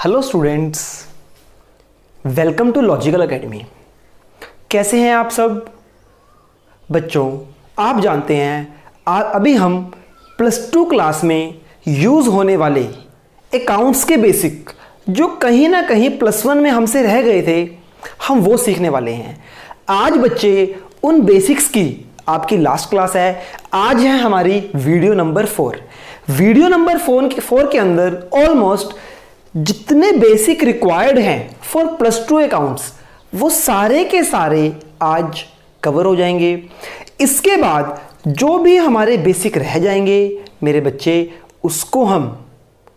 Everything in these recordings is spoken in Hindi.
Hello students, welcome to logical academy. कैसे हैं आप सब बच्चों? आप जानते हैं अभी हम +2 क्लास में यूज़ होने वाले अकाउंट्स के बेसिक जो कहीं ना कहीं +1 में हमसे रह गए थे, हम वो सीखने वाले हैं। आज बच्चे उन बेसिक्स की आपकी लास्ट क्लास है। आज है हमारी वीडियो नंबर 4। वीडियो नंबर 4 के अंदर ऑलमोस्ट जितने बेसिक रिक्वायर्ड हैं फॉर +2 अकाउंट्स वो सारे के सारे आज कवर हो जाएंगे। इसके बाद जो भी हमारे बेसिक रह जाएंगे मेरे बच्चे, उसको हम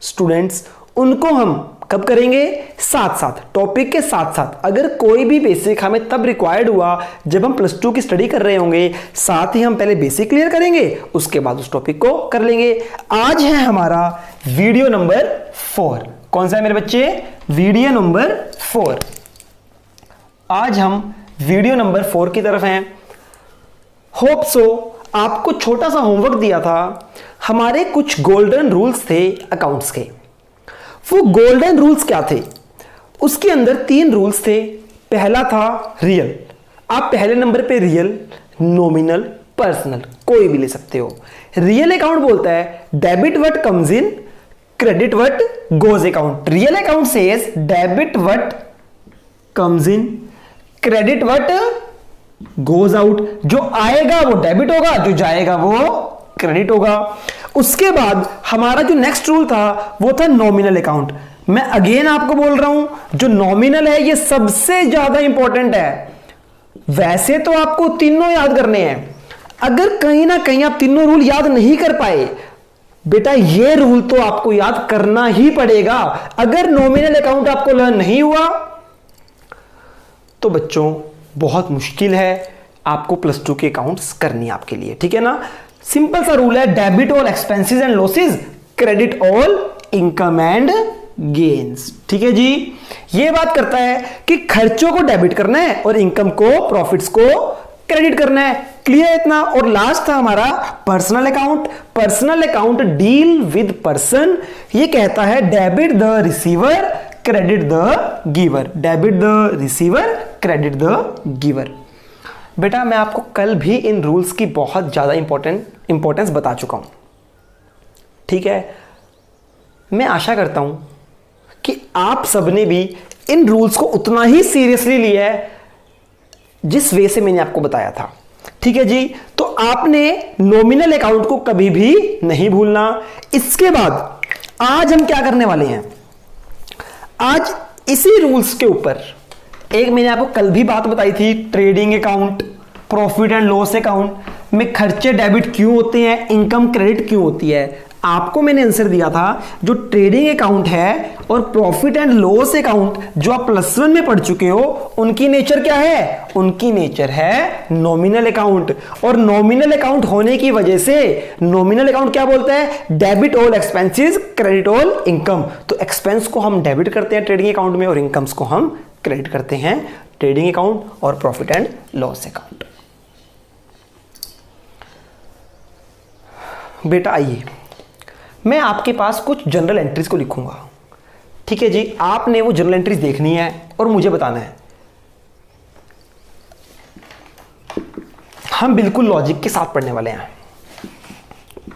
स्टूडेंट्स उनको हम कब करेंगे? साथ साथ, टॉपिक के साथ साथ। अगर कोई भी बेसिक हमें तब रिक्वायर्ड हुआ जब हम +2 की स्टडी कर रहे होंगे, साथ ही हम पहले बेसिक क्लियर करेंगे, उसके बाद उस टॉपिक को कर लेंगे। आज है हमारा वीडियो नंबर 4। कौन सा है मेरे बच्चे? Video number 4। आज हम वीडियो नंबर 4 की तरफ हैं। होप सो आपको छोटा सा होमवर्क दिया था। हमारे कुछ गोल्डन रूल्स थे अकाउंट्स के। वो गोल्डन रूल्स क्या थे? उसके अंदर 3 रूल्स थे। पहला था रियल। आप पहले नंबर पे रियल, नॉमिनल, पर्सनल कोई भी ले सकते हो। रियल अकाउंट बोलता है debit what comes in, credit what goes account. Real account says debit what comes in, credit what goes out. जो आएगा वो डेबिट होगा, जो जाएगा वो क्रेडिट होगा। उसके बाद हमारा जो नेक्स्ट रूल था वो था नॉमिनल अकाउंट। मैं अगेन आपको बोल रहा हूं, जो नॉमिनल है ये सबसे ज्यादा इंपॉर्टेंट है। वैसे तो आपको तीनों याद करने हैं। अगर कहीं ना कहीं आप तीनों रूल याद नहीं कर पाए, बेटा ये रूल तो आपको याद करना ही पड़ेगा। अगर नॉमिनल अकाउंट आपको लर्न नहीं हुआ तो बच्चों बहुत मुश्किल है आपको +2 के अकाउंट्स करनी आपके लिए, ठीक है ना? सिंपल सा रूल है, debit all expenses and losses, credit all income and gains. ठीक है जी। ये बात करता है कि खर्चों को डेबिट करना है और इनकम को, प्रॉफिट्स को क्रेडिट करना है। क्लियर इतना? और लास्ट था हमारा personal account. Personal account deal with person. ये कहता है debit the receiver, credit the giver. Debit the receiver, credit the giver. बेटा मैं आपको कल भी इन रूल्स की बहुत ज्यादा इंपॉर्टेंस बता चुका हूं, ठीक है? मैं आशा करता हूं कि आप सबने भी इन रूल्स को उतना ही सीरियसली लिया है जिस वे से मैंने आपको बताया था, ठीक है जी? तो आपने नॉमिनल अकाउंट को कभी भी नहीं भूलना। इसके बाद आज हम क्या करने वाले हैं? आज इसी रूल्स के ऊपर एक मैंने आपको कल भी बात बताई थी, trading account, profit and loss account में खर्चे डेबिट क्यों होते हैं, इनकम क्रेडिट क्यों होती है। आपको मैंने आंसर दिया था जो ट्रेडिंग अकाउंट है और प्रॉफिट एंड लॉस अकाउंट जो आप +1 में पढ़ चुके हो, उनकी नेचर क्या है? उनकी नेचर है नॉमिनल अकाउंट। और नॉमिनल अकाउंट होने की वजह से नॉमिनल अकाउंट क्या बोलता है? Debit all expenses, credit all income. तो एक्सपेंस को हम डेबिट करते हैं ट्रेडिंग अकाउंट में और इनकम्स को हम क्रेडिट करते हैं ट्रेडिंग अकाउंट और प्रॉफिट एंड लॉस अकाउंट। बेटा आइए, मैं आपके पास कुछ जनरल एंट्रीज को लिखूंगा, ठीक है जी? आपने वो जनरल एंट्रीज देखनी है और मुझे बताना है। हम बिल्कुल लॉजिक के साथ पढ़ने वाले हैं।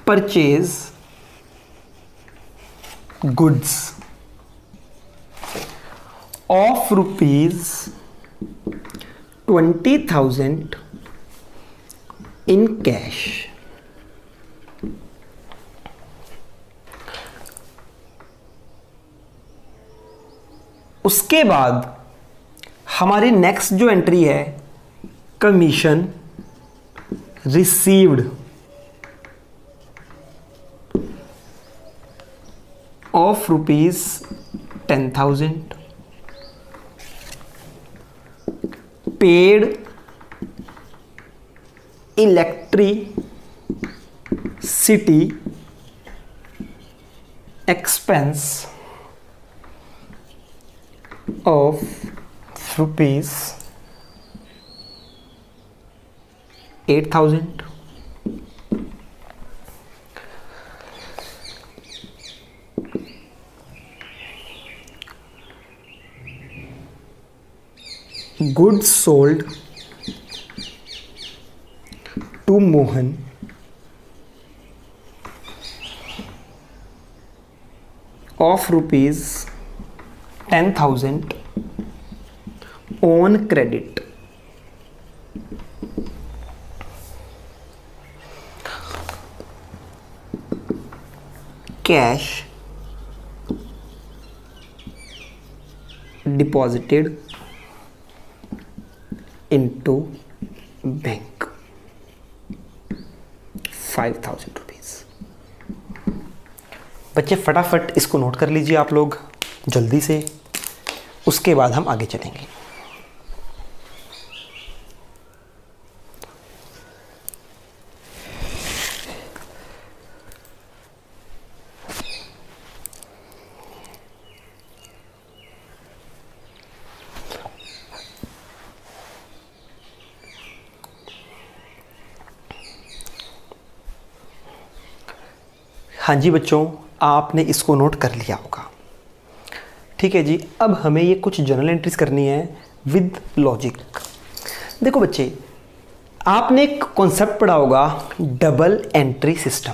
Purchase goods of ₹20,000 in cash. उसके बाद हमारी नेक्स्ट जो एंट्री है, commission received of ₹10,000 paid electricity expense of ₹8,000। Goods sold to Mohan of ₹10,000 on credit. Cash deposited into bank ₹5,000। बच्चे फटाफट इसको नोट कर लीजिए आप लोग जल्दी से, उसके बाद हम आगे चलेंगे। हाँ जी बच्चों, आपने इसको नोट कर लिया होगा। ठीक है जी, अब हमें ये कुछ जर्नल एंट्रीज करनी है विद लॉजिक। देखो बच्चे, आपने एक कॉन्सेप्ट पढ़ा होगा डबल एंट्री सिस्टम।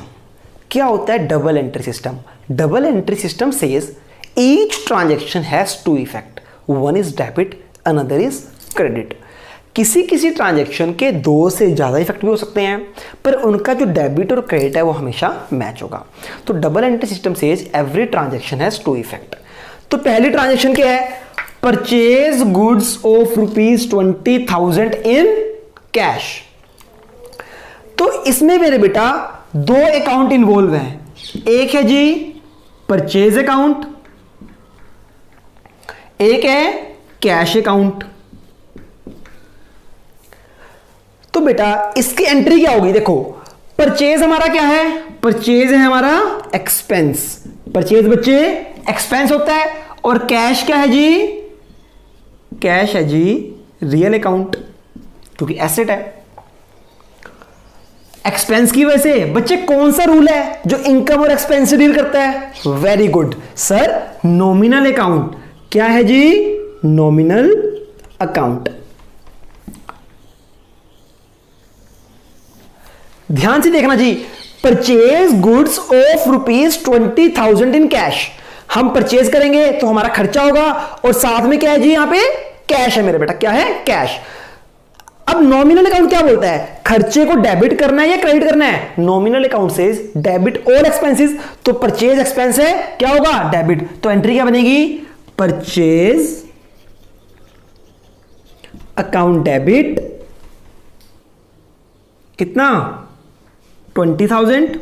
क्या होता है double entry system? Double entry system says each transaction has two effect, one is debit another is credit. किसी किसी ट्रांजैक्शन के दो से ज़्यादा इफेक्ट भी हो सकते हैं, पर उनका जो डेबिट और क्रेडिट है वो हमेशा मैच होगा। तो double entry system says every transaction has two effect. तो पहली ट्रांजैक्शन क्या है? Purchase goods of ₹20,000 in cash. तो इसमें मेरे बेटा दो अकाउंट इन्वॉल्व हैं। एक है जी परचेज अकाउंट, एक है कैश अकाउंट। तो बेटा इसकी एंट्री क्या होगी? देखो, परचेज हमारा क्या है? परचेज है हमारा एक्सपेंस। परचेज बच्चे एक्सपेंस होता है। और कैश क्या है जी? कैश है जी रियल अकाउंट, क्योंकि एसेट है। एक्सपेंस की वजह से बच्चे कौन सा रूल है जो इनकम और एक्सपेंस से डील करता है? Very good sir, nominal account. क्या है जी? Nominal account. ध्यान से देखना जी, purchase goods of ₹20,000 in cash. हम परचेज करेंगे तो हमारा खर्चा होगा, और साथ में क्या है जी? यहां पे कैश है मेरे बेटा। क्या है? कैश। अब नॉमिनल अकाउंट क्या बोलता है? खर्चे को डेबिट करना है या क्रेडिट करना है? नॉमिनल अकाउंट से डेबिट ऑल एक्सपेंसेस। तो परचेज एक्सपेंस है, क्या होगा? डेबिट। तो एंट्री क्या बनेगी? परचेज अकाउंट डेबिट कितना? 20,000।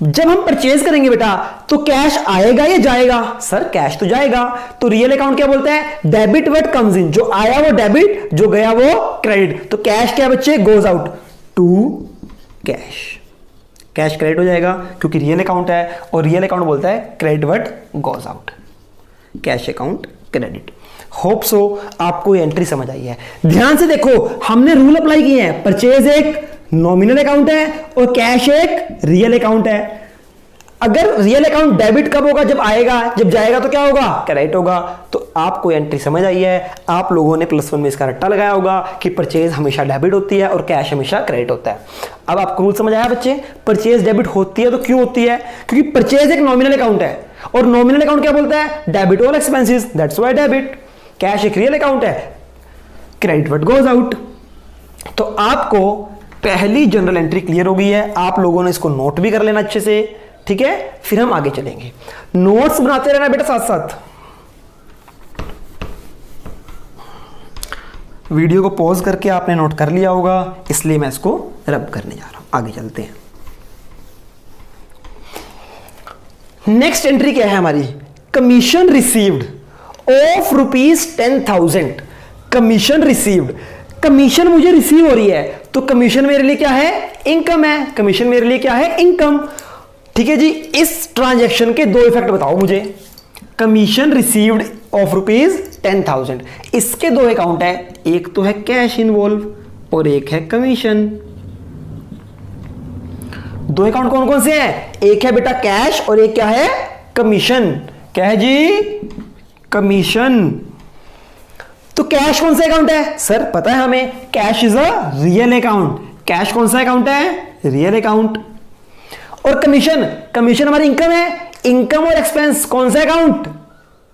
जब हम परचेज करेंगे बेटा तो कैश आएगा या जाएगा? सर कैश तो जाएगा। तो रियल अकाउंट क्या बोलता है? डेबिट व्हाट कम्स इन। जो आया वो डेबिट, जो गया वो क्रेडिट। तो कैश क्या बच्चे? Goes out to cash. Cash credit हो जाएगा क्योंकि रियल अकाउंट है, और रियल अकाउंट बोलता है credit what goes out. Cash account credit. Hope so आपको ये एंट्री समझ आई है। ध्यान से देखो, हमने रूल अप्लाई किए हैं। परचेज एक नॉमिनल अकाउंट है और कैश एक रियल अकाउंट है। अगर रियल अकाउंट डेबिट कब होगा? जब आएगा। जब जाएगा तो क्या होगा? क्रेडिट होगा। तो आपको एंट्री समझ आई है। आप लोगों ने +1 में इसका रट्टा लगाया होगा कि परचेज हमेशा डेबिट होती है और कैश हमेशा क्रेडिट होता है। अब आपको रूल समझ आया बच्चे? परचेज डेबिट होती है तो क्यों होती है? क्योंकि परचेज एक नॉमिनल अकाउंट है, और नॉमिनल अकाउंट क्या बोलता है? Debit all expenses, that's why debit. Cash एक रियल अकाउंट है, क्रेडिट व्हाट गोज आउट। तो आपको पहली जनरल एंट्री क्लियर हो गई है। आप लोगों ने इसको नोट भी कर लेना अच्छे से, ठीक है? फिर हम आगे चलेंगे। नोट्स बनाते रहना बेटा साथ साथ। वीडियो को पॉज करके आपने नोट कर लिया होगा, इसलिए मैं इसको रब करने जा रहा हूं। आगे चलते हैं। नेक्स्ट एंट्री क्या है हमारी? Commission received of ₹10,000। Commission received, commission मुझे रिसीव हो रही है, तो कमीशन मेरे लिए क्या है? इनकम है। कमीशन मेरे लिए क्या है? इनकम। ठीक है जी, इस ट्रांजैक्शन के दो इफेक्ट बताओ मुझे। कमीशन रिसीव्ड ऑफ ₹10,000, इसके दो अकाउंट है। एक तो है कैश इन्वॉल्व और एक है कमीशन। दो अकाउंट कौन कौन से हैं? एक है बेटा कैश और एक क्या है? कमीशन। क्या है जी? कमीशन। तो कैश कौन सा अकाउंट है सर? पता है हमें, cash is a real account. Cash कौन सा अकाउंट है? Real account. और कमीशन, कमीशन हमारी इनकम है। इनकम और एक्सपेंस कौन सा अकाउंट?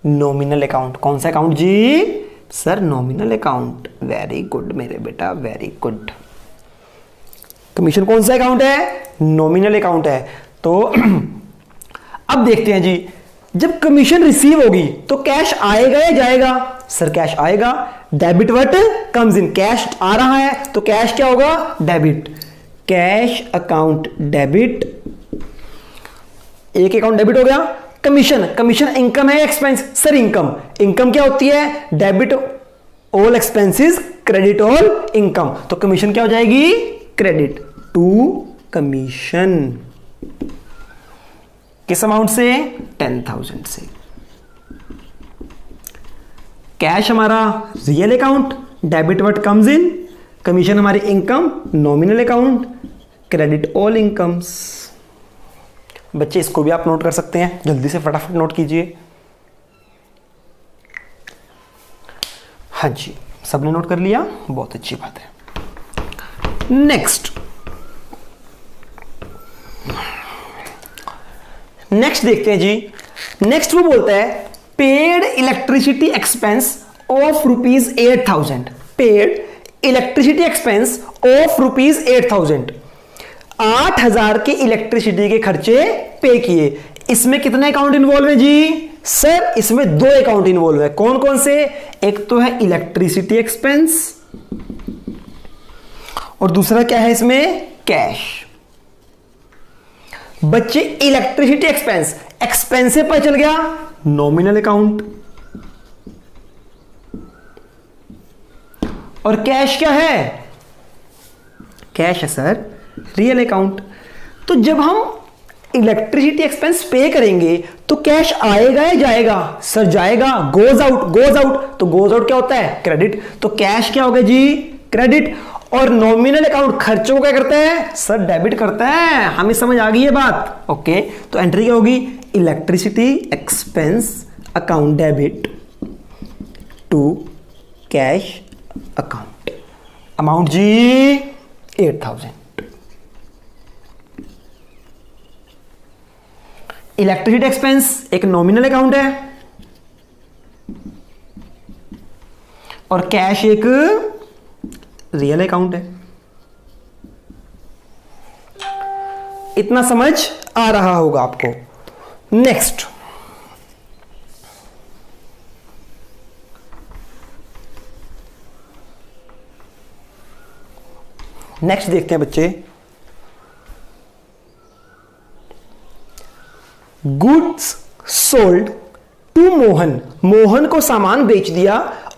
Nominal account. कौन सा अकाउंट जी? Sir nominal account. Very good मेरे बेटा, वेरी गुड। कमीशन कौन सा अकाउंट है? नॉमिनल अकाउंट है। तो अब देखते हैं जी, जब कमीशन रिसीव होगी तो कैश आएगा या जाएगा? सर कैश आएगा। Debit what comes in, cash आ रहा है तो कैश क्या होगा? डेबिट। कैश अकाउंट डेबिट, एक अकाउंट डेबिट हो गया। कमीशन, कमीशन इनकम है एक्सपेंस? Sir income. इनकम क्या होती है? Debit all expenses credit all income. तो कमीशन क्या हो जाएगी? Credit to commission. किस अमाउंट से? 10,000 से। कैश हमारा real account, debit what comes in, commission हमारी income nominal account, credit all incomes. बच्चे इसको भी आप नोट कर सकते हैं, जल्दी से फटाफट नोट कीजिए। हाँ जी, सबने नोट कर लिया, बहुत अच्छी बात है। नेक्स्ट देखते हैं जी। नेक्स्ट वो बोलता है paid electricity expense of ₹8,000। Paid electricity expense of ₹8,000। 8,000 के इलेक्ट्रिसिटी के खर्चे पे किए। इसमें कितने अकाउंट इन्वॉल्व है जी? सर इसमें 2 अकाउंट इन्वॉल्व है। कौन कौन से? एक तो है इलेक्ट्रिसिटी एक्सपेंस और दूसरा क्या है इसमें? कैश। बच्चे इलेक्ट्रिसिटी एक्सपेंस, एक्सपेंस से पता चल गया नॉमिनल अकाउंट। और कैश क्या है? कैश है सर रियल अकाउंट। तो जब हम इलेक्ट्रिसिटी एक्सपेंस पे करेंगे तो कैश आएगा या जाएगा? सर जाएगा। गोज आउट, गोज आउट, तो गोज आउट क्या होता है? क्रेडिट। तो कैश क्या होगा जी? क्रेडिट। और नॉमिनल अकाउंट खर्चों को क्या करता है? सर डेबिट करता है। हमें समझ आ गई है बात? ओके, तो एंट्री क्या होगी? Electricity expense account debit to cash account. Amount जी 8,000। इलेक्ट्रिसिटी एक्सपेंस एक नॉमिनल अकाउंट है और कैश एक रियल अकाउंट है। इतना समझ आ रहा होगा आपको। नेक्स्ट देखते हैं बच्चे। Goods sold to Mohan. Mohan को सामान बेच दिया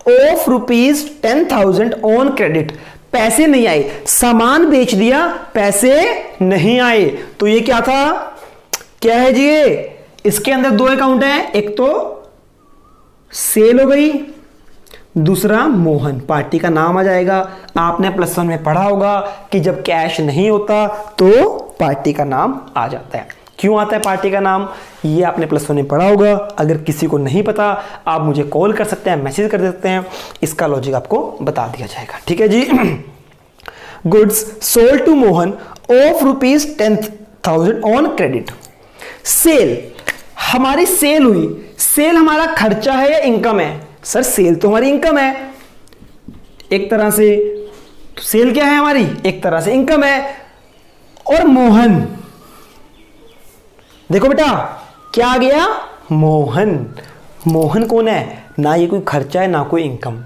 ऑफ ₹10,000 ऑन क्रेडिट। पैसे नहीं आए, सामान बेच दिया, पैसे नहीं आए। तो ये क्या था? क्या है जी? ये इसके अंदर 2 अकाउंट हैं। एक तो सेल हो गई, दूसरा मोहन, पार्टी का नाम आ जाएगा। आपने +1 में पढ़ा होगा कि जब कैश नहीं होता तो पार्टी का नाम आ जाता है। क्यों आता है पार्टी का नाम? ये आपने +1 में पढ़ा होगा। अगर किसी को नहीं पता आप मुझे कॉल कर सकते हैं, मैसेज कर सकते हैं, इसका लॉजिक आपको बता दिया जाएगा। ठीक है जी। Goods sold to Mohan of ₹10,000 on credit. Sale, हमारी सेल हुई। सेल हमारा खर्चा है या इनकम है? सर सेल तो हमारी इनकम है एक तरह से। तो सेल क्या है हमारी? एक तरह से इनकम है। और मोहन, देखो बेटा क्या आ गया? मोहन। मोहन कौन है? ना ये कोई खर्चा है ना कोई इनकम,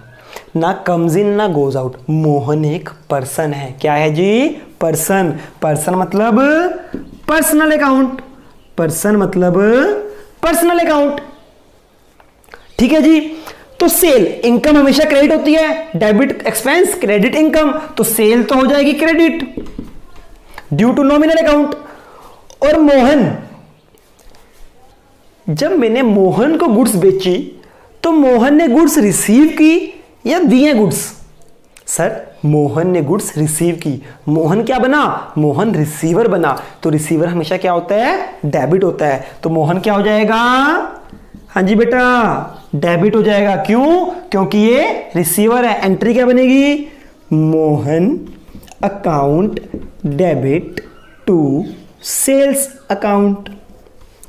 ना कम्स इन ना गोज आउट। मोहन एक पर्सन है। क्या है जी? पर्सन। पर्सन मतलब पर्सनल अकाउंट। पर्सन मतलब पर्सनल अकाउंट। ठीक है जी। तो सेल, इनकम हमेशा क्रेडिट होती है, डेबिट एक्सपेंस क्रेडिट इनकम। तो सेल तो हो जाएगी credit due to nominal account. और मोहन, जब मैंने मोहन को गुड्स बेची तो मोहन ने गुड्स रिसीव की या दिए गुड्स? सर मोहन ने गुड्स रिसीव की। मोहन क्या बना? मोहन रिसीवर बना। तो रिसीवर हमेशा क्या होता है? डेबिट होता है। तो मोहन क्या हो जाएगा? हाँ जी बेटा, डेबिट हो जाएगा। क्यों? क्योंकि ये रिसीवर है। एंट्री क्या बनेगी? Mohan account debit to sales account.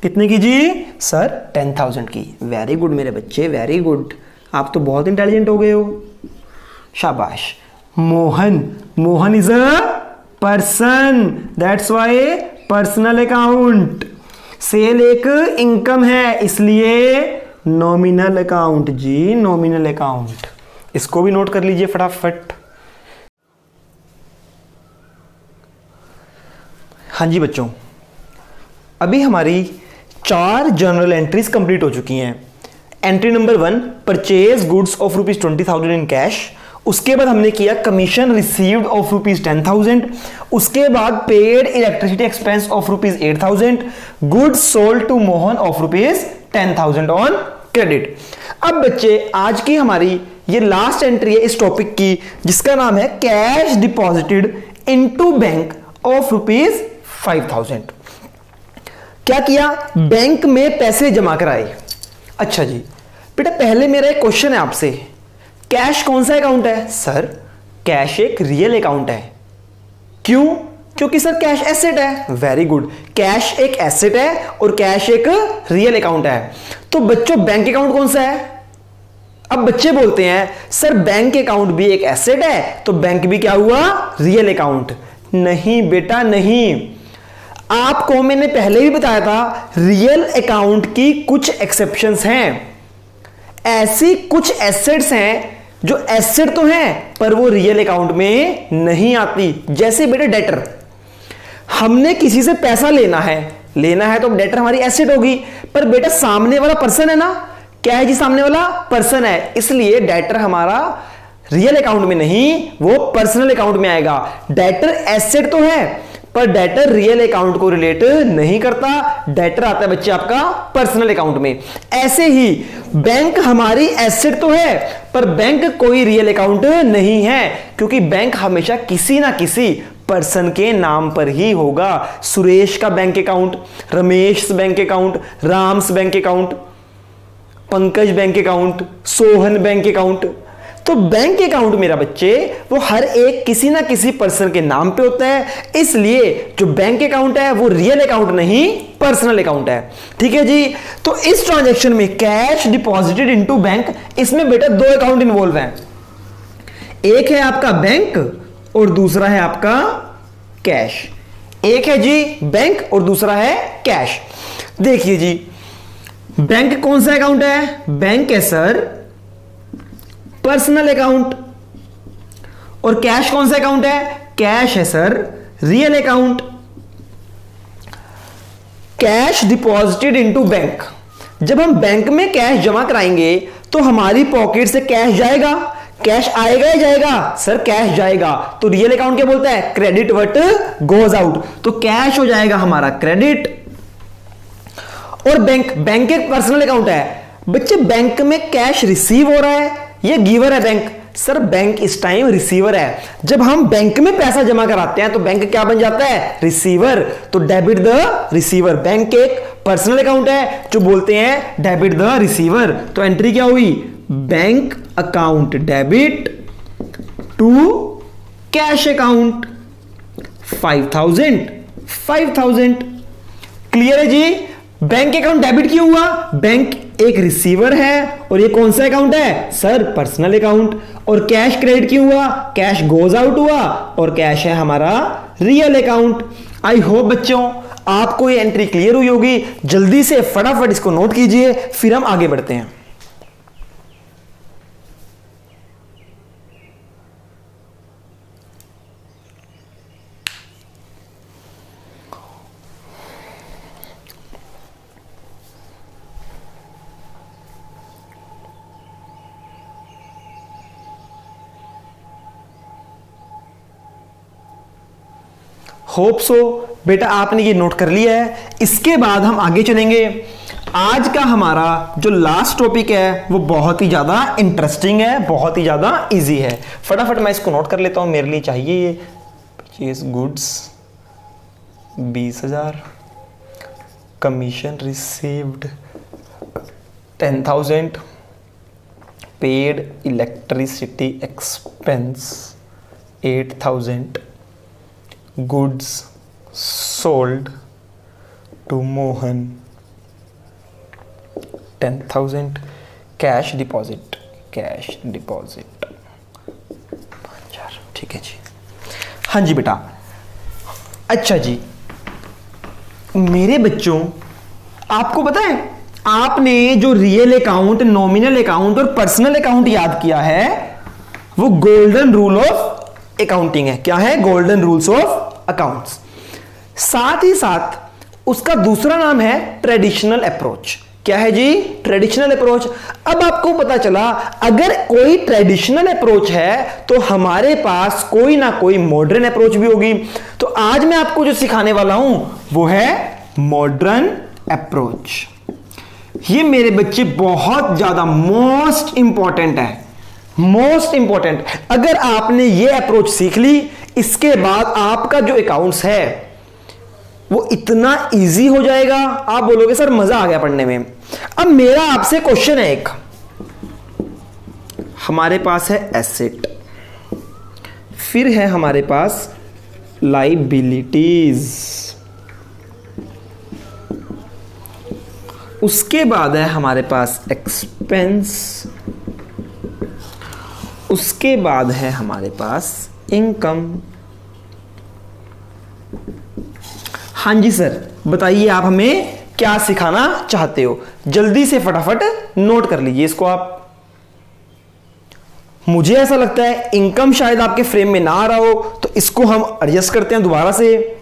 कितने की जी? सर 10,000 की। वेरी गुड मेरे बच्चे, वेरी गुड। आप तो बहुत इंटेलिजेंट हो गए हो, शाबाश। Mohan, Mohan is a person, that's why personal account. Sale एक इनकम है, इसलिए नॉमिनल अकाउंट जी, नॉमिनल अकाउंट। इसको भी नोट कर लीजिए फटाफट। हाँ जी बच्चों, अभी हमारी 4 जर्नल एंट्रीज कंप्लीट हो चुकी हैं। Entry number 1, purchase goods of ₹20,000 in cash. उसके बाद हमने किया कमीशन रिसीव्ड ऑफ ₹10,000। उसके बाद paid electricity expense of ₹8,000। Goods sold to Mohan of ₹10,000 on credit. अब बच्चे, आज की हमारी ये लास्ट एंट्री है इस टॉपिक की, जिसका नाम है cash deposited into bank of ₹5,000। क्या किया? बैंक में पैसे जमा कराए। अच्छा जी बेटा, पहले मेरा एक क्वेश्चन है आपसे, कैश कौन सा अकाउंट है? सर कैश एक रियल अकाउंट है। क्यों? क्योंकि सर कैश एसेट है। वेरी गुड, कैश एक एसेट है और कैश एक रियल अकाउंट है। तो बच्चों बैंक अकाउंट कौन सा है? अब बच्चे बोलते हैं सर बैंक अकाउंट भी एक एसेट है, तो बैंक भी क्या हुआ? Real account. नहीं बेटा नहीं, आपको मैंने पहले भी बताया था रियल अकाउंट की कुछ एक्सेप्शंस हैं। ऐसी कुछ एसेट्स हैं जो एसेट तो हैं पर वो रियल अकाउंट में नहीं आती। जैसे बेटा डेटर, हमने किसी से पैसा लेना है तो डेटर हमारी एसेट होगी, पर बेटा सामने वाला पर्सन है ना। क्या है जी? सामने वाला पर्सन है, इसलिए डेटर हमारा रियल अकाउंट में नहीं, वो पर्सनल अकाउंट में आएगा। डेटर एसेट तो है पर डेटर रियल अकाउंट को रिलेट नहीं करता। डेटर आता है बच्चे आपका पर्सनल अकाउंट में। ऐसे ही बैंक हमारी एसेट तो है पर बैंक कोई रियल अकाउंट नहीं है, क्योंकि बैंक हमेशा किसी ना किसी पर्सन के नाम पर ही होगा। सुरेश का bank account, Ramesh bank account, Ram's bank account, Pankaj bank account, Sohan bank account. तो बैंक अकाउंट मेरा बच्चे वो हर एक किसी ना किसी पर्सन के नाम पे होता है, इसलिए जो बैंक अकाउंट है वो रियल अकाउंट नहीं पर्सनल अकाउंट है। ठीक है जी। तो इस ट्रांजैक्शन में कैश डिपॉजिटेड इनटू बैंक, इसमें बेटा 2 अकाउंट इन्वॉल्व हैं। एक है आपका बैंक और दूसरा है आपका कैश। एक है जी बैंक और दूसरा है कैश। देखिए जी, बैंक कौन सा अकाउंट है? बैंक है सर पर्सनल अकाउंट। और कैश कौन सा अकाउंट है? कैश है sir real account. Cash deposited into bank, जब हम बैंक में कैश जमा कराएंगे तो हमारी पॉकेट से कैश जाएगा। कैश आएगा या जाएगा? सर कैश जाएगा। तो रियल अकाउंट क्या बोलता है? Credit what goes out. तो कैश हो जाएगा हमारा क्रेडिट। और बैंक एक पर्सनल अकाउंट है। बच्चे बैंक में कैश रिसीव हो रहा है, ये गिवर है बैंक। सर बैंक इस टाइम रिसीवर है। जब हम बैंक में पैसा जमा कराते हैं तो बैंक क्या बन जाता है? रिसीवर। तो डेबिट द रिसीवर। बैंक एक पर्सनल अकाउंट है जो बोलते हैं डेबिट द रिसीवर। तो एंट्री क्या हुई? Bank account debit to cash account 5,000। Clear है जी? बैंक अकाउंट डेबिट क्यों हुआ? बैंक एक रिसीवर है और ये कौन सा अकाउंट है? Sir personal account. और कैश क्रेडिट क्यों हुआ? कैश गोज आउट हुआ और कैश है हमारा रियल अकाउंट। आई होप बच्चों आपको ये एंट्री क्लियर हुई होगी। जल्दी से फटाफट इसको नोट कीजिए, फिर हम आगे बढ़ते हैं। होप सो बेटा आपने ये नोट कर लिया है। इसके बाद हम आगे चलेंगे। आज का हमारा जो लास्ट टॉपिक है वो बहुत ही ज्यादा इंटरेस्टिंग है, बहुत ही ज्यादा इजी है। फटाफट मैं इसको नोट कर लेता हूं, मेरे लिए चाहिए ये। Purchase goods 20,000, commission received 10,000 paid electricity expense 8,000 goods sold to Mohan 10,000 cash deposit 5,000। ठीक है जी। हाँ जी बेटा। अच्छा जी मेरे बच्चों, आपको पता है आपने जो रियल अकाउंट, नॉमिनल अकाउंट और पर्सनल अकाउंट याद किया है वो गोल्डन रूल ऑफ अकाउंटिंग है। क्या है? Golden rules of accounts. साथ ही साथ उसका दूसरा नाम है ट्रेडिशनल अप्रोच। क्या है जी? Traditional approach. अब आपको पता चला अगर कोई ट्रेडिशनल अप्रोच है तो हमारे पास कोई ना कोई मॉडर्न अप्रोच भी होगी। तो आज मैं आपको जो सिखाने वाला हूं वो है मॉडर्न अप्रोच। ये मेरे बच्चे बहुत ज्यादा मोस्ट इंपॉर्टेंट है, मोस्ट इंपॉर्टेंट। अगर आपने ये अप्रोच सीख ली इसके बाद आपका जो अकाउंट्स है वो इतना इजी हो जाएगा, आप बोलोगे सर मजा आ गया पढ़ने में। अब मेरा आपसे क्वेश्चन है एक, हमारे पास है एसेट, फिर है हमारे पास लाइबिलिटीज, उसके बाद है हमारे पास एक्सपेंस, उसके बाद है हमारे पास इनकम। हाँ जी सर बताइए आप हमें क्या सिखाना चाहते हो? जल्दी से फटाफट नोट कर लीजिए इसको आप। मुझे ऐसा लगता है इनकम शायद आपके फ्रेम में ना आ रहा हो तो इसको हम एडजस्ट करते हैं दोबारा से।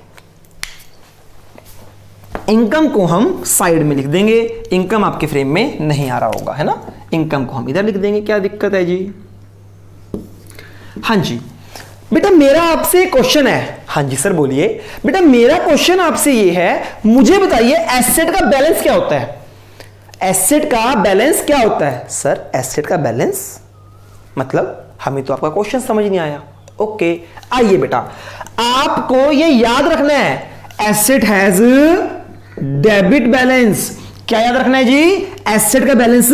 इनकम को हम साइड में लिख देंगे, इनकम आपके फ्रेम में नहीं आ रहा होगा, है ना। इनकम को हम इधर लिख देंगे, क्या दिक्कत है जी? हाँ जी बेटा मेरा आपसे क्वेश्चन है। हाँ जी सर बोलिए। बेटा मेरा क्वेश्चन आपसे ये है, मुझे बताइए एसेट का बैलेंस क्या होता है? एसेट का बैलेंस क्या होता है? सर एसेट का बैलेंस मतलब हमें तो आपका क्वेश्चन समझ नहीं आया। ओके आइए बेटा आपको ये याद रखना है, एसेट हैज डेबिट बैलेंस। क्या याद रखना है जी? एसेट का बैलेंस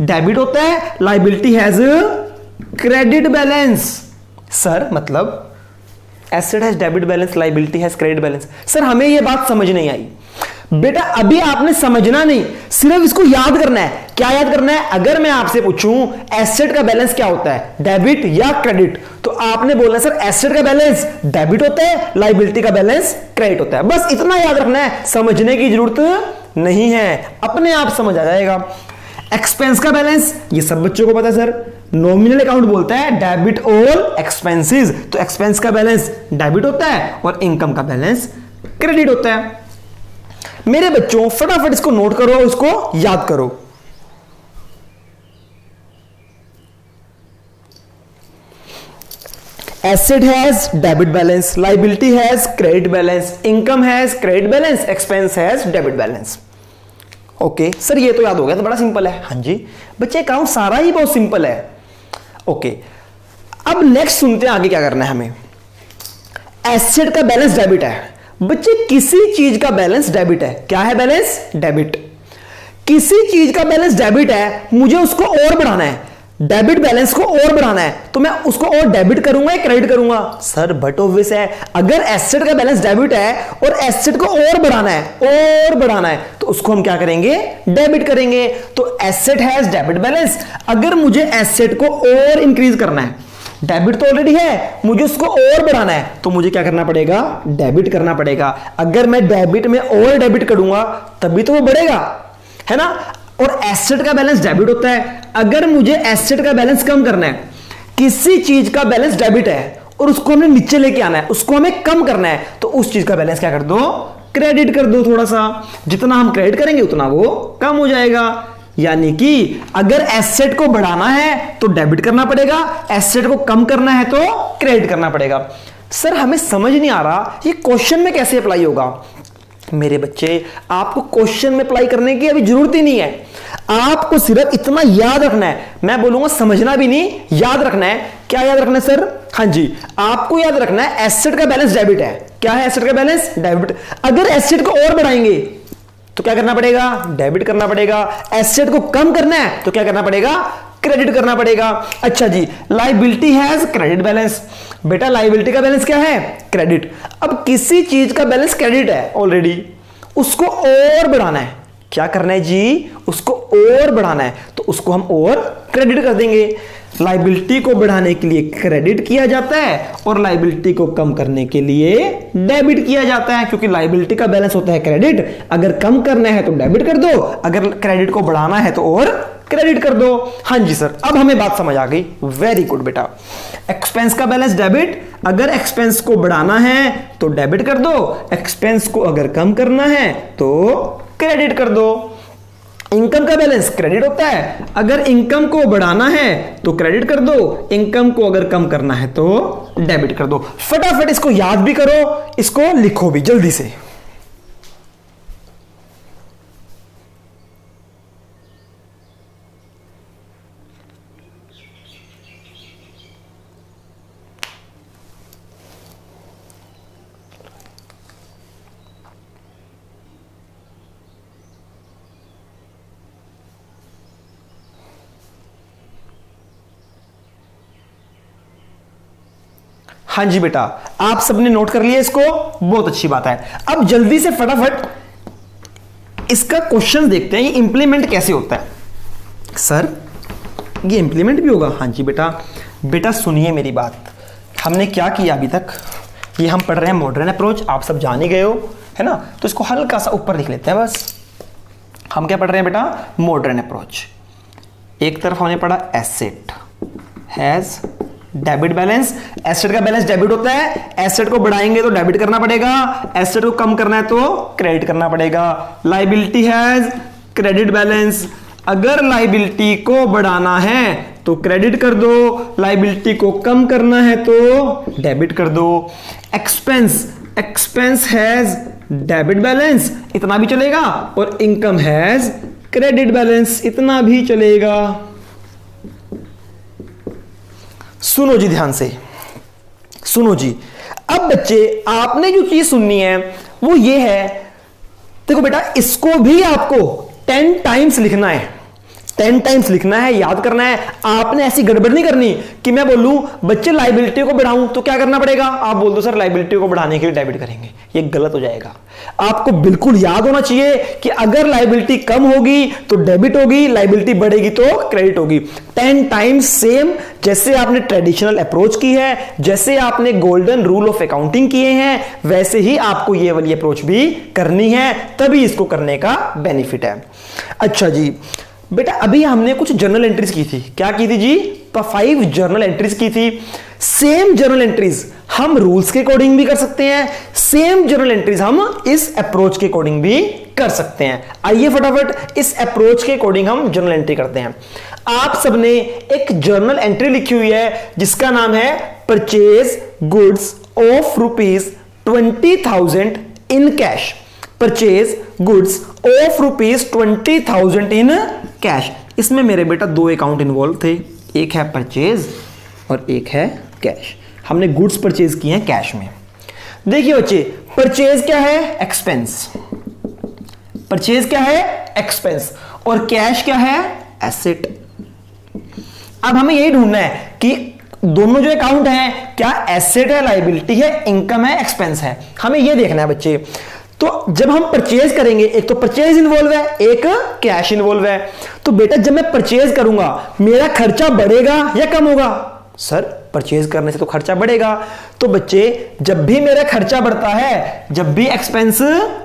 डेबिट होता है, liability has credit balance. Sir मतलब asset has debit balance, liability has credit balance. Sir हमें यह बात समझ नहीं आई। बेटा अभी आपने समझना नहीं, सिर्फ इसको याद करना है। क्या याद करना है? अगर मैं आपसे पूछूं एसेट का बैलेंस क्या होता है, डेबिट या क्रेडिट, तो आपने बोलना सर एसेट का बैलेंस डेबिट होता है, लायबिलिटी का बैलेंस क्रेडिट होता है। बस इतना याद रखना है, समझने की जरूरत नहीं है, अपने आप समझ आ जाएगा। एक्सपेंस का बैलेंस ये सब बच्चों को पता है सर, नॉमिनल अकाउंट बोलता है डेबिट ऑल एक्सपेंसेस, तो एक्सपेंस का बैलेंस डेबिट होता है और इनकम का बैलेंस क्रेडिट होता है। मेरे बच्चों फटाफट इसको नोट करो, इसको याद करो। Asset has debit balance, liability has credit balance, income has credit balance, expense has debit balance. Okay sir ये तो याद हो गया, तो बड़ा सिंपल है। हाँ जी बच्चे अकाउंट सारा ही बहुत सिंपल है। ओके अब नेक्स्ट सुनते हैं आगे क्या करना है हमें। एसेट का बैलेंस डेबिट है। बच्चे किसी चीज का बैलेंस डेबिट है, क्या है बैलेंस? डेबिट। किसी चीज का बैलेंस डेबिट है, मुझे उसको और बढ़ाना है, डेबिट बैलेंस को और बढ़ाना है, तो मैं उसको और डेबिट करूंगा या क्रेडिट करूंगा? सर बट ऑब्वियस है, अगर एसेट का बैलेंस डेबिट है और एसेट को और बढ़ाना है तो उसको हम क्या करेंगे? डेबिट करेंगे। तो एसेट हैज डेबिट बैलेंस, अगर मुझे एसेट को और इंक्रीज करना है, डेबिट तो ऑलरेडी है, मुझे उसको और बढ़ाना है, तो मुझे क्या करना पड़ेगा? डेबिट करना पड़ेगा। अगर मैं डेबिट में और डेबिट करूंगा तभी तो वो बढ़ेगा, है ना। और एसेट का बैलेंस डेबिट होता है, अगर मुझे एसेट का बैलेंस कम करना है, किसी चीज का बैलेंस डेबिट है और उसको हमें नीचे लेके आना है, उसको हमें कम करना है, तो उस चीज का बैलेंस क्या कर दो? क्रेडिट कर दो। थोड़ा सा जितना हम क्रेडिट करेंगे उतना वो कम हो जाएगा। यानी कि अगर एसेट को बढ़ाना है तो डेबिट करना पड़ेगा, एसेट को कम करना है तो क्रेडिट करना पड़ेगा। सर हमें समझ नहीं आ रहा ये क्वेश्चन में कैसे अप्लाई होगा। मेरे बच्चे आपको क्वेश्चन में अप्लाई करने की अभी जरूरत ही नहीं है, आपको सिर्फ इतना याद रखना है, मैं बोलूंगा समझना भी नहीं, याद रखना है। क्या याद रखना है सर? हाँ जी आपको याद रखना है एसेट का बैलेंस डेबिट है। क्या है एसेट का बैलेंस? डेबिट। अगर एसेट को और बढ़ाएंगे तो क्या करना पड़ेगा, डेबिट करना पड़ेगा। एसेट को कम करना है तो क्या करना पड़ेगा, क्रेडिट करना पड़ेगा। अच्छा जी, लायबिलिटी हैज क्रेडिट बैलेंस। बेटा लायबिलिटी का बैलेंस क्या है, क्रेडिट। अब किसी चीज का बैलेंस क्रेडिट है ऑलरेडी, उसको और बढ़ाना है, क्या करना है जी, उसको और बढ़ाना है, तो उसको हम और क्रेडिट कर देंगे। लायबिलिटी को बढ़ाने के लिए क्रेडिट किया जाता है और लायबिलिटी को कम करने के लिए डेबिट किया जाता है, क्योंकि लायबिलिटी का बैलेंस होता है क्रेडिट। अगर कम करना है तो डेबिट कर दो, अगर क्रेडिट को बढ़ाना है तो और क्रेडिट कर दो। हाँ जी सर, अब हमें बात समझ आ गई, वेरी गुड बेटा। एक्सपेंस का बैलेंस डेबिट, अगर एक्सपेंस को बढ़ाना है तो डेबिट कर दो, एक्सपेंस को अगर कम करना है तो क्रेडिट कर दो। इनकम का बैलेंस क्रेडिट होता है, अगर इनकम को बढ़ाना है तो क्रेडिट कर दो, इनकम को अगर कम करना है तो डेबिट कर दो। फटाफट इसको याद भी करो, इसको लिखो भी जल्दी से। हाँ जी बेटा, आप सबने नोट कर लिया इसको, बहुत अच्छी बात है। अब जल्दी से फटाफट इसका क्वेश्चन देखते हैं, ये इंप्लीमेंट कैसे होता है। सर ये इंप्लीमेंट भी होगा, हाँ जी बेटा। बेटा सुनिए मेरी बात, हमने क्या किया अभी तक, ये हम पढ़ रहे हैं मॉडर्न अप्रोच, आप सब जान ही गए हो है ना, तो इसको हल्का सा ऊपर लिख लेते हैं बस। हम क्या पढ़ रहे हैं बेटा, मॉडर्न अप्रोच। एक तरफ हमने पढ़ा asset has debit balance, asset का बैलेंस डेबिट होता है, एसेट को बढ़ाएंगे तो डेबिट करना पड़ेगा, एसेट को कम करना है तो क्रेडिट करना पड़ेगा। लायबिलिटी हैज क्रेडिट बैलेंस, अगर लायबिलिटी को बढ़ाना है तो क्रेडिट कर दो, लायबिलिटी को कम करना है तो डेबिट कर दो। एक्सपेंस हैज डेबिट बैलेंस, इतना भी चलेगा, और इनकम हैज क्रेडिट बैलेंस, इतना भी चलेगा। सुनो जी ध्यान से, सुनो जी। अब बच्चे आपने जो चीज सुननी है वो ये है, देखो बेटा इसको भी आपको 10 टाइम्स लिखना है, 10 टाइम्स लिखना है, याद करना है। आपने ऐसी गड़बड़ नहीं करनी कि मैं बोलूं बच्चे लायबिलिटी को बढ़ाऊं तो क्या करना पड़ेगा, आप बोल दो सर लायबिलिटी को बढ़ाने के लिए डेबिट करेंगे, ये गलत हो जाएगा। आपको बिल्कुल याद होना चाहिए कि अगर लायबिलिटी कम होगी तो डेबिट होगी, लायबिलिटी बढ़ेगी तो क्रेडिट होगी। 10 टाइम्स सेम, जैसे आपने ट्रेडिशनल अप्रोच की है, जैसे आपने गोल्डन रूल ऑफ अकाउंटिंग किए हैं, वैसे ही आपको ये वाली अप्रोच भी करनी है, तभी इसको करने का बेनिफिट है। अच्छा जी बेटा, अभी हमने कुछ जर्नल एंट्रीज की थी, क्या की थी जी, 5 जर्नल एंट्रीज की थी। सेम जर्नल एंट्रीज हम रूल्स के अकॉर्डिंग भी कर सकते हैं, सेम जर्नल एंट्रीज हम इस अप्रोच के अकॉर्डिंग भी कर सकते हैं। आइए फटाफट इस अप्रोच के अकॉर्डिंग हम जर्नल एंट्री करते हैं। आप सबने एक जर्नल एंट्री लिखी हुई है जिसका नाम है purchase goods of ₹20,000 in cash. Purchase goods of ₹20,000 in cash. इसमें मेरे बेटा 2 अकाउंट इन्वॉल्व थे, एक है परचेज और एक है कैश। हमने गुड्स परचेज किए हैं कैश में। देखिए बच्चे, परचेज क्या है, एक्सपेंस। परचेज क्या है, एक्सपेंस, और कैश क्या है, एसेट। अब हमें यही ढूंढना है कि दोनों जो अकाउंट हैं क्या एसेट है, लायबिलिटी है, इनकम है, एक्सपेंस है, हमें यह देखना है बच्चे। तो जब हम परचेज करेंगे, एक तो परचेज इन्वॉल्व है, एक कैश इन्वॉल्व है। तो बेटा जब मैं परचेज करूंगा मेरा खर्चा बढ़ेगा या कम होगा, सर परचेज करने से तो खर्चा बढ़ेगा। तो बच्चे जब भी मेरा खर्चा बढ़ता है, जब भी एक्सपेंस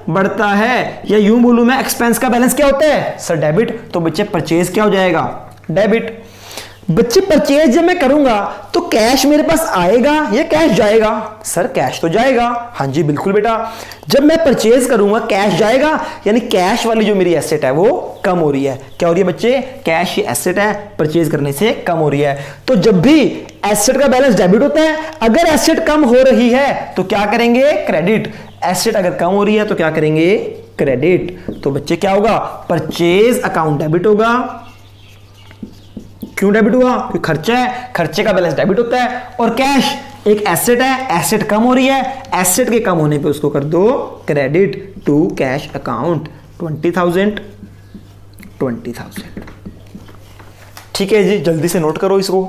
बढ़ता है, या यूं बोलूं मैं एक्सपेंस का बैलेंस क्या होता है, सर डेबिट, तो बच्चे परचेज क्या हो जाएगा, डेबिट। बच्चे परचेज जब मैं करूंगा तो कैश मेरे पास आएगा या कैश जाएगा, सर कैश तो जाएगा। हाँ जी बिल्कुल बेटा, जब मैं परचेज करूंगा कैश जाएगा, यानी कैश वाली जो मेरी एसेट है वो कम हो रही है। क्या हो रही है बच्चे, कैश ये एसेट है, परचेज करने से कम हो रही है। तो जब भी एसेट का बैलेंस डेबिट होता है, अगर एसेट कम हो रही है तो क्या करेंगे, क्रेडिट। एसेट अगर कम हो रही है तो क्या करेंगे, क्रेडिट। तो बच्चे क्या होगा, परचेज अकाउंट डेबिट होगा। क्यों डेबिट हुआ, क्योंकि खर्चा है, खर्चे का बैलेंस डेबिट होता है। और कैश एक एसेट है, एसेट कम हो रही है, एसेट के कम होने पे उसको कर दो क्रेडिट टू कैश अकाउंट। 20,000, 20,000। ठीक है जी, जल्दी से नोट करो इसको।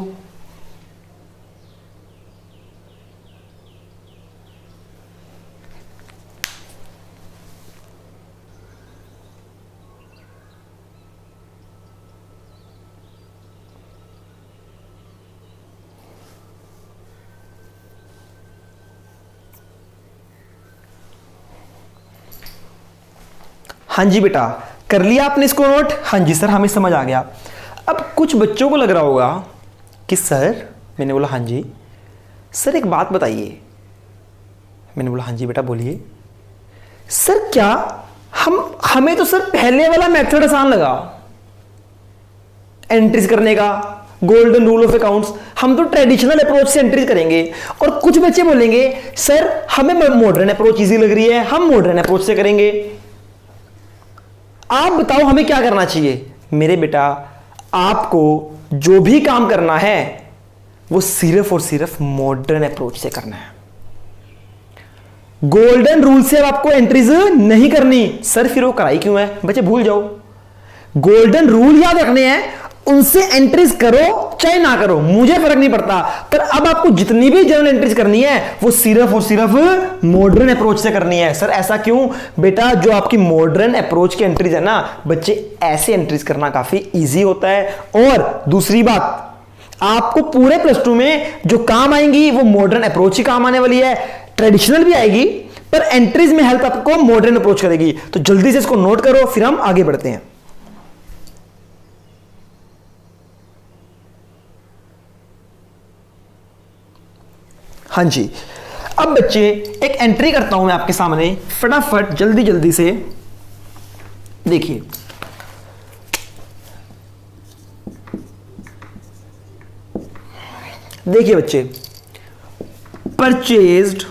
हाँ जी बेटा, कर लिया आपने इसको नोट? हाँ जी सर, हमें समझ आ गया। अब कुछ बच्चों को लग रहा होगा कि सर, मैंने बोला हाँ जी सर, एक बात बताइए। मैंने बोला हाँ जी बेटा बोलिए। सर क्या हमें तो सर पहले वाला मेथड आसान लगा एंट्रीज करने का, गोल्डन रूल ऑफ अकाउंट्स, हम तो ट्रेडिशनल अप्रोच से एंट्रीज करेंगे। और कुछ बच्चे बोलेंगे सर हमें मॉडर्न अप्रोच इजी लग रही है, हम मॉडर्न अप्रोच से करेंगे। आप बताओ हमें क्या करना चाहिए? मेरे बेटा, आपको जो भी काम करना है वो सिर्फ और सिर्फ मॉडर्न अप्रोच से करना है। गोल्डन रूल से अब आपको एंट्रीज नहीं करनी। सर फिर वो कराई क्यों है? बच्चे भूल जाओ, गोल्डन रूल याद रखने हैं, उनसे एंट्रीज करो चाहे ना करो, मुझे फर्क नहीं पड़ता। पर अब आपको जितनी भी जनरल एंट्रीज करनी है वो सिर्फ और सिर्फ मॉडर्न अप्रोच से करनी है। सर ऐसा क्यों? बेटा जो आपकी मॉडर्न अप्रोच की एंट्रीज है ना बच्चे, ऐसे एंट्रीज करना काफी इजी होता है। और दूसरी बात, आपको पूरे +2 में जो काम आएंगी वो मॉडर्न अप्रोच ही काम आने वाली है। ट्रेडिशनल भी आएगी पर एंट्रीज में हेल्प आपको मॉडर्न अप्रोच करेगी। तो जल्दी से इसको नोट करो, फिर हम आगे बढ़ते हैं। हाँ जी, अब बच्चे एक एंट्री करता हूं मैं आपके सामने, फटाफट जल्दी जल्दी से देखिए। देखिए बच्चे, purchased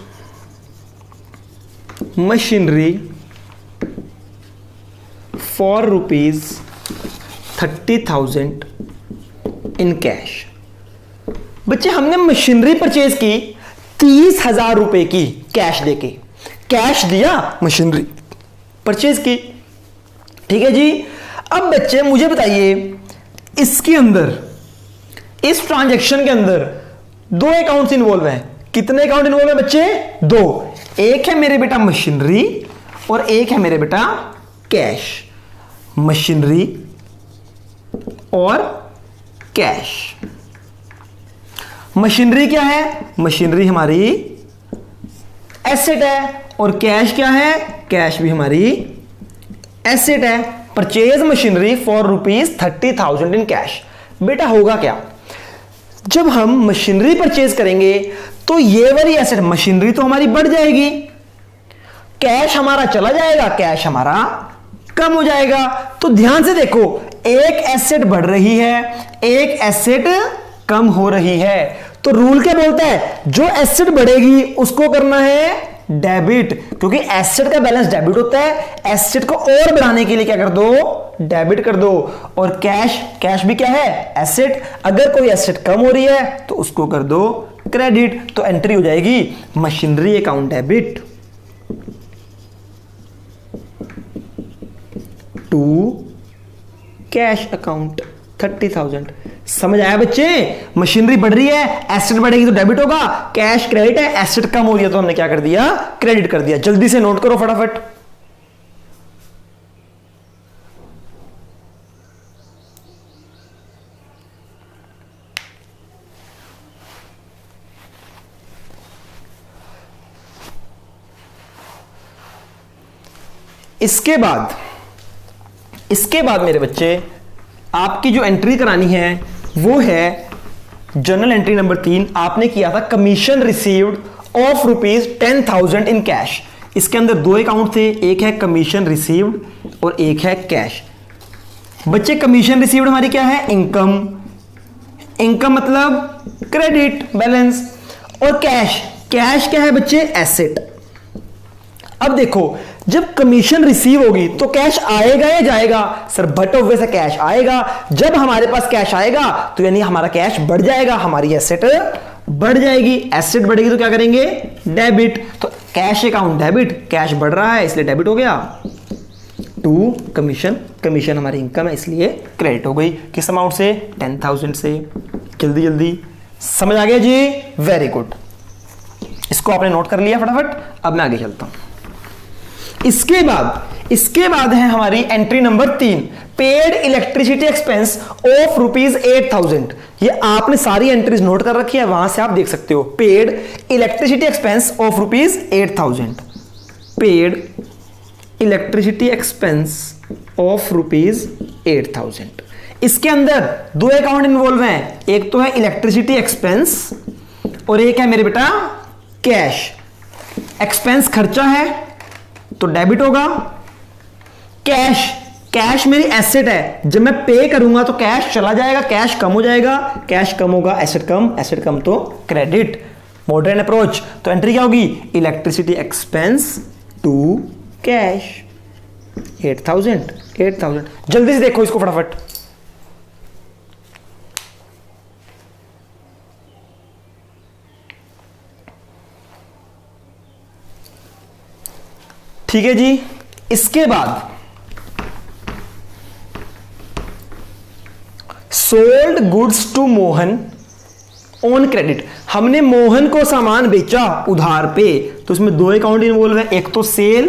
machinery for ₹30,000 in cash. बच्चे हमने मशीनरी परचेज की 30,000 रुपए की कैश देके, कैश दिया, मशीनरी परचेज की। ठीक है जी। अब बच्चे मुझे बताइए, इसके अंदर, इस ट्रांजैक्शन के अंदर 2 अकाउंट्स इन्वॉल्व हैं। कितने अकाउंट इन्वॉल्व है बच्चे? 2। एक है मेरे बेटा मशीनरी और एक है मेरे बेटा कैश। मशीनरी और कैश। मशीनरी क्या है? मशीनरी हमारी एसेट है और कैश क्या है? कैश भी हमारी एसेट है। Purchase machinery for ₹30,000 in cash. बेटा होगा क्या, जब हम मशीनरी परचेज करेंगे तो ये वाली एसेट, मशीनरी तो हमारी बढ़ जाएगी, कैश हमारा चला जाएगा, कैश हमारा कम हो जाएगा। तो ध्यान से देखो, एक एसेट बढ़ रही है, एक एसेट कम हो रही है। तो रूल क्या बोलता है? जो एसेट बढ़ेगी उसको करना है डेबिट, क्योंकि एसेट का बैलेंस डेबिट होता है। एसेट को और बढ़ाने के लिए क्या कर दो? डेबिट कर दो। और कैश, कैश भी क्या है? एसेट। अगर कोई एसेट कम हो रही है तो उसको कर दो क्रेडिट। तो एंट्री हो जाएगी machinery account debit to cash account 30,000। समझ आया बच्चे? मशीनरी बढ़ रही है, एसेट बढ़ेगी तो डेबिट होगा, कैश क्रेडिट है, एसेट कम हो रही है तो हमने क्या कर दिया? क्रेडिट कर दिया। जल्दी से नोट करो फटाफट। इसके बाद मेरे बच्चे, आपकी जो एंट्री करानी है वो है जर्नल एंट्री नंबर 3। आपने किया था commission received of ₹10,000 in cash. इसके अंदर 2 अकाउंट थे, एक है कमीशन रिसीव्ड और एक है कैश। बच्चे कमीशन रिसीव्ड हमारी क्या है? इनकम। इनकम मतलब क्रेडिट बैलेंस। और कैश, कैश क्या है बच्चे? एसेट। अब देखो, जब कमीशन रिसीव होगी तो कैश आएगा या जाएगा? सर बट ऑब्वियस है कैश आएगा। जब हमारे पास कैश आएगा तो यानी हमारा कैश बढ़ जाएगा, हमारी एसेट बढ़ जाएगी। एसेट बढ़ेगी तो क्या करेंगे? डेबिट। तो कैश अकाउंट डेबिट, कैश बढ़ रहा है इसलिए डेबिट हो गया। टू कमीशन, कमीशन हमारी इनकम है इसलिए क्रेडिट हो गई। किस अमाउंट से? 10,000 से। जल्दी जल्दी समझ आ गया जी? वेरी गुड, इसको आपने नोट कर लिया फटाफट। अब मैं आगे चलता हूं। इसके बाद है हमारी entry number 3, paid electricity expense of ₹8,000। ये आपने सारी एंट्रीज नोट कर रखी है, वहां से आप देख सकते हो। Paid electricity expense of ₹8,000, paid electricity expense of ₹8,000। इसके अंदर दो अकाउंट इन्वॉल्व हैं, एक तो है इलेक्ट्रिसिटी एक्सपेंस और एक है मेरे बेटा कैश। एक्सपेंस खर्चा है तो डेबिट होगा, कैश मेरी एसेट है, जब मैं पे करूंगा तो कैश चला जाएगा, कैश कम हो जाएगा, कैश कम होगा एसेट कम तो क्रेडिट। मॉडर्न अप्रोच, तो एंट्री क्या होगी? Electricity expense to cash 8,000। जल्दी से देखो इसको फटाफट। ठीक है जी। इसके बाद sold goods to Mohan on credit, हमने मोहन को सामान बेचा उधार पे, तो इसमें दो अकाउंट इन्वॉल्व है, एक तो सेल,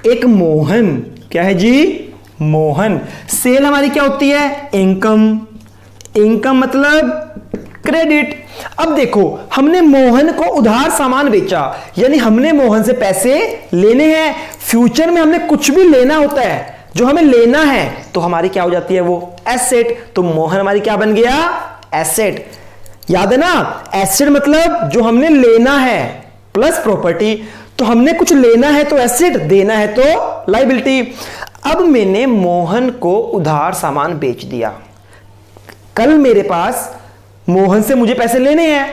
एक मोहन। क्या है जी? मोहन। सेल हमारी क्या होती है? इनकम मतलब क्रेडिट। अब देखो, हमने मोहन को उधार सामान बेचा, यानी हमने मोहन से पैसे लेने हैं। फ्यूचर में हमने कुछ भी लेना होता है, जो हमें लेना है तो हमारी क्या हो जाती है? वो एसेट। तो मोहन हमारी क्या बन गया? एसेट। याद है ना? एसेट मतलब जो हमने लेना है प्लस प्रॉपर्टी। तो हमने कुछ लेना है तो एसेट, देना है तो लायबिलिटी। अब मैंने मोहन को उधार सामान बेच दिया। कल मेरे पास मोहन से मुझे पैसे लेने हैं,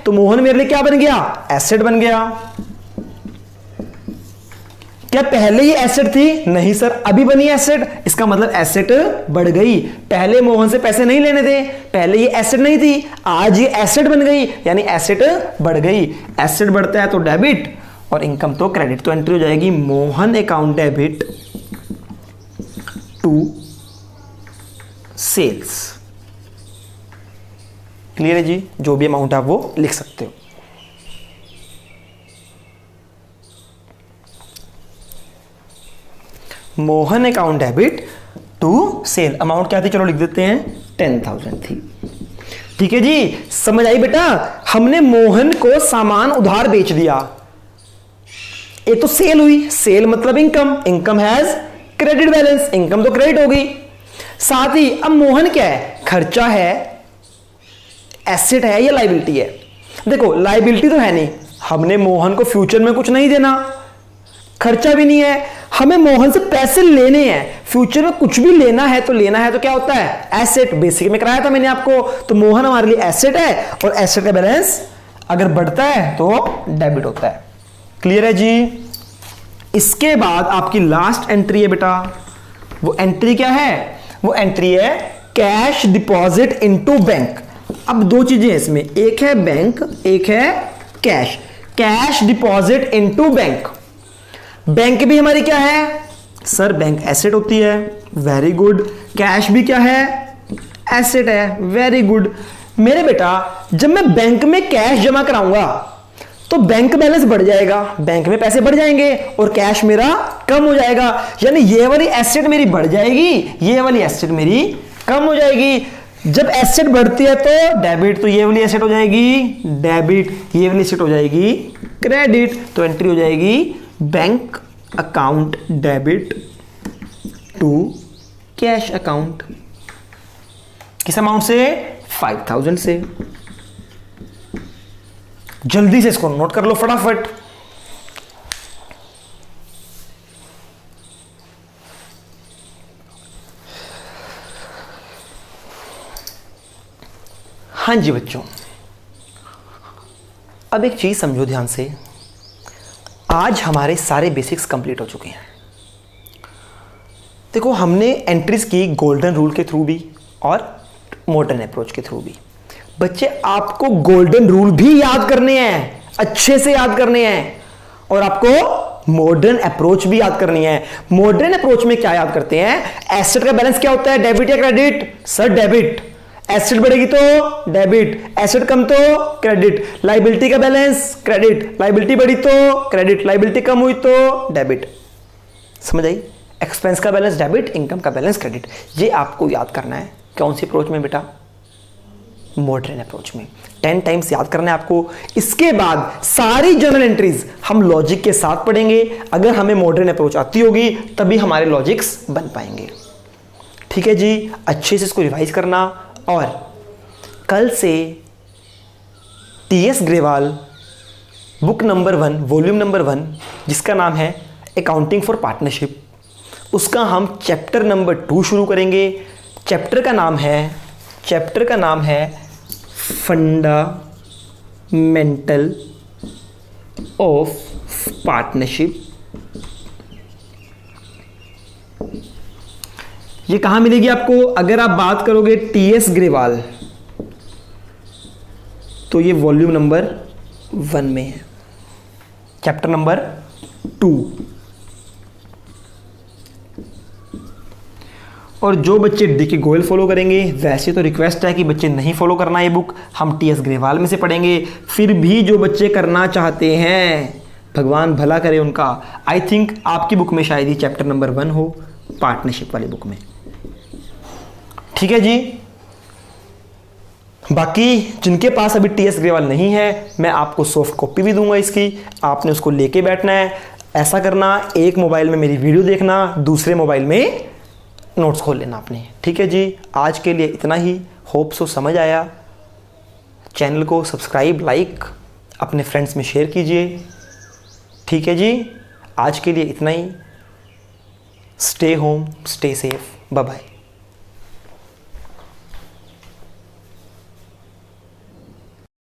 तो मोहन मेरे लिए क्या बन गया? एसेट बन गया। क्या पहले ही एसेट थी? नहीं सर, अभी बनी एसेट। इसका मतलब एसेट बढ़ गई। पहले मोहन से पैसे नहीं लेने थे, पहले ये एसेट नहीं थी, आज ये एसेट बन गई, यानी एसेट बढ़ गई। एसेट बढ़ता है तो डेबिट और इनकम तो क्रेडिट। तो एंट्री हो जाएगी Mohan account debit to sales. Clear है जी? जो भी अमाउंट आप वो लिख सकते हो। Mohan account debit to sale. Amount क्या थी? चलो लिख देते हैं, 10,000 थी। ठीक है जी, समझ आई बेटा? हमने मोहन को सामान उधार बेच दिया, एक तो सेल हुई, सेल मतलब income has credit balance, income तो क्रेडिट हो गई। साथ ही अब मोहन क्या है? खर्चा है, एसेट है या लायबिलिटी है? देखो, लायबिलिटी तो है नहीं, हमने मोहन को फ्यूचर में कुछ नहीं देना, खर्चा भी नहीं है, हमें मोहन से पैसे लेने हैं, फ्यूचर में कुछ भी लेना है तो क्या होता है? एसेट। बेसिक में कराया था मैंने आपको। तो मोहन हमारे लिए एसेट है और एसेट का बैलेंस अगर बढ़ता है तो डेबिट होता है। क्लियर है जी? इसके बाद आपकी लास्ट एंट्री है बेटा, वो एंट्री क्या है? वो एंट्री है कैश डिपॉजिट इनटू बैंक। अब दो चीजें हैं इसमें, एक है बैंक, एक है cash. Cash deposit into bank. Bank भी हमारी क्या है? सर बैंक एसेट होती है। Very good. कैश भी क्या है? एसेट है। Very good. मेरे बेटा, जब मैं बैंक में कैश जमा कराऊंगा तो बैंक बैलेंस बढ़ जाएगा, बैंक में पैसे बढ़ जाएंगे और कैश मेरा कम हो जाएगा, यानी ये वाली एसेट मेरी बढ़ जाएगी, ये वाली एसेट मेरी कम हो जाएगी। जब एसेट बढ़ती है तो डेबिट, तो ये वाली एसेट हो जाएगी डेबिट, ये वाली एसेट हो जाएगी क्रेडिट। तो एंट्री हो जाएगी bank account debit to cash account. किस अमाउंट से? 5,000 से। जल्दी से इसको नोट कर लो फटाफट। हाँ जी बच्चों, अब एक चीज समझो ध्यान से। आज हमारे सारे बेसिक्स कंप्लीट हो चुके हैं। देखो, हमने एंट्रीज की गोल्डन रूल के थ्रू भी और मॉडर्न अप्रोच के थ्रू भी। बच्चे, आपको गोल्डन रूल भी याद करने हैं, अच्छे से याद करने हैं, और आपको मॉडर्न अप्रोच भी याद करनी है। मॉडर्न अप्रोच में क्या याद करते हैं, एसेट का बैलेंस क्या होता है, डेबिट या क्रेडिट, सर डेबिट। एसेट बढ़ेगी तो डेबिट, एसेट कम तो क्रेडिट। लायबिलिटी का बैलेंस क्रेडिट, लायबिलिटी बढ़ी तो क्रेडिट, लायबिलिटी कम हुई तो डेबिट। समझ आई? एक्सपेंस का बैलेंस डेबिट, इनकम का बैलेंस क्रेडिट। ये आपको याद करना है। कौन सी अप्रोच में बेटा, मॉडर्न अप्रोच में। 10 टाइम्स याद करना है आपको। इसके बाद सारी जर्नल एंट्रीज हम लॉजिक के साथ पढ़ेंगे। अगर हमें मॉडर्न अप्रोच आती होगी तभी हमारे लॉजिक्स बन पाएंगे। ठीक है जी, अच्छे से इसको रिवाइज करना। और कल से TS Grewal book number 1 volume number 1 जिसका नाम है अकाउंटिंग फॉर पार्टनरशिप, उसका हम चैप्टर नंबर 2 शुरू करेंगे। चैप्टर का नाम है फंडामेंटल ऑफ पार्टनरशिप। ये कहां मिलेगी आपको, अगर आप बात करोगे टीएस ग्रेवाल तो ये वॉल्यूम नंबर 1 में है, चैप्टर नंबर 2। और जो बच्चे डीके गोयल फॉलो करेंगे, वैसे तो रिक्वेस्ट है कि बच्चे नहीं फॉलो करना ये बुक, हम टीएस ग्रेवाल में से पढ़ेंगे। फिर भी जो बच्चे करना चाहते हैं, भगवान भला करे उनका। आई थिंक आपकी बुक में शायद ही चैप्टर नंबर 1 हो, पार्टनरशिप वाली बुक में। ठीक है जी। बाकी जिनके पास अभी टीएस ग्रेवाल नहीं है, मैं आपको सॉफ्ट कॉपी भी दूंगा इसकी, आपने उसको लेके बैठना है। ऐसा करना, एक मोबाइल में मेरी वीडियो देखना, दूसरे मोबाइल में नोट्स खोल लेना आपने। ठीक है जी, आज के लिए इतना ही। होप सो समझ आया। चैनल को सब्सक्राइब, लाइक, अपने फ्रेंड्स में शेयर कीजिए। ठीक है जी, आज के लिए इतना ही। Stay home, stay safe, bye bye.